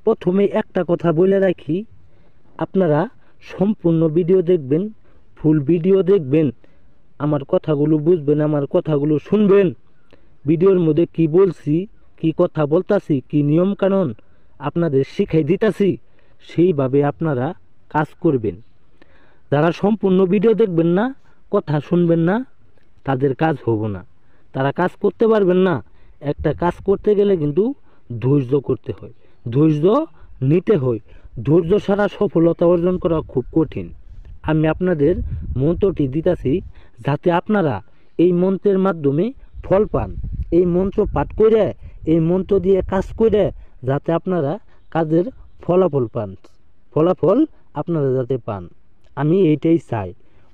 প্রথমে একটা কথা বলে রাখি, আপনারা সম্পূর্ণ ভিডিও দেখবেন, ফুল ভিডিও দেখবেন, আমার কথাগুলো বুঝবেন, আমার কথাগুলো শুনবেন। ভিডিওর মধ্যে কি বলছি, কি কথা বলতাছি, কি নিয়ম কানুন আপনাদের শিখাই দিতাছি, সেইভাবে আপনারা কাজ করবেন। যারা সম্পূর্ণ ভিডিও দেখবেন না, কথা শুনবেন না, তাদের কাজ হবো না, তারা কাজ করতে পারবেন না। একটা কাজ করতে গেলে কিন্তু ধৈর্য করতে হয়, ধৈর্য নিতে হয়। ধৈর্য ছাড়া সফলতা অর্জন করা খুব কঠিন। আমি আপনাদের মন্ত্রটি দিতেছি, যাতে আপনারা এই মন্ত্রের মাধ্যমে ফল পান। এই মন্ত্র পাঠ করে, এই মন্ত্র দিয়ে কাজ করে যাতে আপনারা কাজের ফলাফল পান, ফলাফল আপনারা যাতে পান, আমি এইটাই চাই।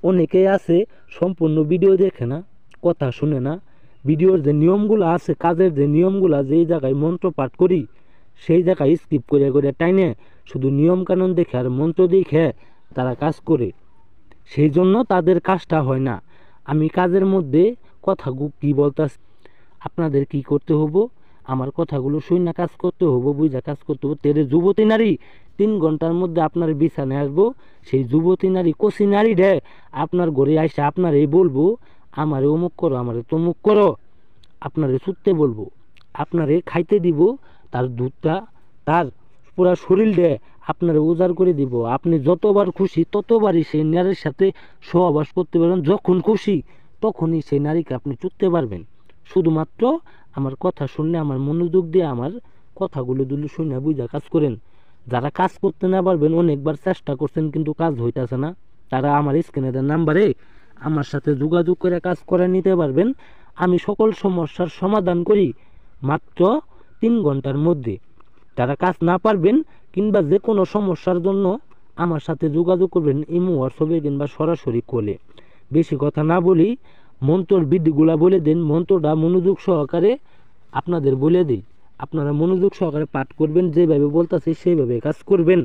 অনেকেই আছে সম্পূর্ণ ভিডিও দেখে না, কথা শুনে না। ভিডিওর যে নিয়মগুলো আছে, কাজের যে নিয়মগুলো, যেই জায়গায় মন্ত্র পাঠ করি সেই জায়গায় স্কিপ করে করে টাইনে শুধু নিয়ম কানুন দেখে আর মন্ত্র দেখে তারা কাজ করে, সেই জন্য তাদের কাজটা হয় না। আমি কাজের মধ্যে কথাগুলো কি বলতাছি, আপনাদের কি করতে হবো, আমার কথাগুলো শুনে কাজ করতে হবো, বুঝা কাজ করতে হবো। তেরে যুবতী নারী 3 ঘন্টার মধ্যে আপনার বিছানায় আসবো। সেই যুবতী নারী, কচি নারী রে আপনার ঘরে আইসা আপনার এই বলবো, আমারে অমুক করো, আমারে তমুক করো, আপনারে ছুটতে বলবো, আপনারে খাইতে দিব, তার দুধটা তার পুরা শরীর দিয়ে আপনারা উজাড় করে দিব। আপনি যতবার খুশি ততবারই সেই নারীর সাথে সহবাস করতে পারবেন, যখন খুশি তখনই সেই নারীকে আপনি চুটতে পারবেন। শুধুমাত্র আমার কথা শুনলে, আমার মনোযোগ দিয়ে আমার কথাগুলো দুলো শুনে বুঝা কাজ করেন। যারা কাজ করতে না পারবেন, অনেকবার চেষ্টা করছেন কিন্তু কাজ হইতেছে না, তারা আমার স্ক্রিনের নাম্বারে আমার সাথে যোগাযোগ করে কাজ করে নিতে পারবেন। আমি সকল সমস্যার সমাধান করি মাত্র 3 ঘন্টার মধ্যে। যারা কাজ না পারবেন কিংবা যে কোনো সমস্যার জন্য আমার সাথে যোগাযোগ করবেন ইমো, হোয়াটসঅ্যাপে কিংবা সরাসরি কলে। বেশি কথা না বলি, মন্ত্রর বিধিগুলা বলে দেন। মন্ত্রটা মনোযোগ সহকারে আপনাদের বলে দিই, আপনারা মনোযোগ সহকারে পাঠ করবেন, যেভাবে বলতেছি সেইভাবে কাজ করবেন।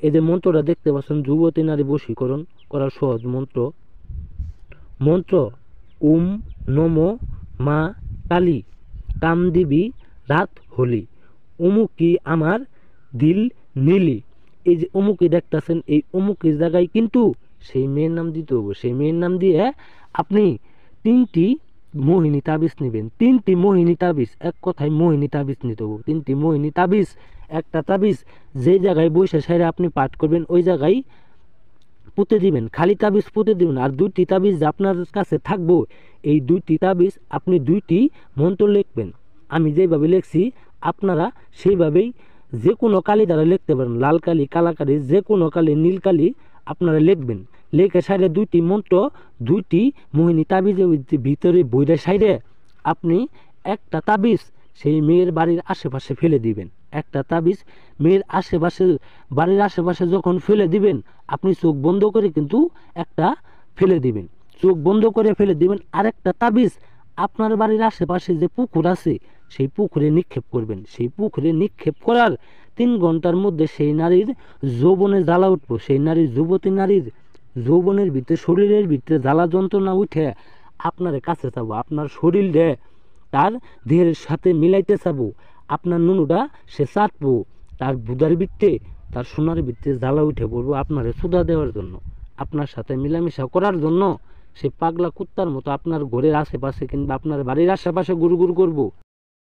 এই যে মন্ত্রটা দেখতে পাচ্ছেন, যুবতী নারী বশীকরণ করার সহজ মন্ত্র। মন্ত্র ওম নমো মা কালী কামদেবী রাত হলি অমুকি আমার দিল নীলি। এই যে অমুকি দেখতেছেন, এই অমুকের জায়গায় কিন্তু সেই মেয়ের নাম দিতে হবে। সেই মেয়ের নাম দিয়ে আপনি 3টি মোহিনী তাবিজ নেবেন। 3টি মোহিনী তাবিজ, এক কথায় মোহিনী তাবিজ নিতে হবে। 3টি মোহিনী তাবিজ, একটা তাবিজ যে জায়গায় বসে সাইরে আপনি পাঠ করবেন ওই জায়গায় পুঁতে দিবেন, খালি তাবিজ পুঁতে দিবেন। আর 2টি তাবিজ আপনার কাছে থাকবো, এই 2টি তাবিজ আপনি 2টি মন্ত্র লিখবেন। আমি যেভাবে লিখছি আপনারা সেইভাবেই যে কোনো কালি দ্বারা লিখতে পারেন, লাল কালি, কালা কালি, যে কোনো কালি, নীল কালি আপনারা লিখবেন। লেখে সাইডে 2টি মন্ত্র, 2টি মোহিনী তাবিজের ভিতরে বইরে সাইডে আপনি একটা তাবিজ সেই মেয়ের বাড়ির আশেপাশে ফেলে দিবেন। একটা তাবিজ মেয়ের আশেপাশে, বাড়ির আশেপাশে যখন ফেলে দিবেন, আপনি চোখ বন্ধ করে কিন্তু একটা ফেলে দিবেন, চোখ বন্ধ করে ফেলে দিবেন। আরেকটা তাবিজ আপনার বাড়ির আশেপাশে যে পুকুর আছে সেই পুকুরে নিক্ষেপ করবেন। সেই পুকুরে নিক্ষেপ করার 3 ঘন্টার মধ্যে সেই নারীর যৌবনে জ্বালা উঠবো। সেই নারীর, যুবতী নারীর যৌবনের ভিতরে, শরীরের ভিতরে জ্বালা যন্ত্রণা উঠে আপনার কাছে চাবো, আপনার শরীরে তার দেহের সাথে মিলাইতে চাবো, আপনার নুনুটা সে চাটবো, তার বুধার ভিত্তে, তার সোনার ভিত্তে জ্বালা উঠে পড়বো আপনার সুদা দেওয়ার জন্য, আপনার সাথে মিলামিশা করার জন্য। সে পাগলা কুত্তার মতো আপনার ঘরের আশেপাশে কিংবা আপনার বাড়ির আশেপাশে গুড় গুড় করবো।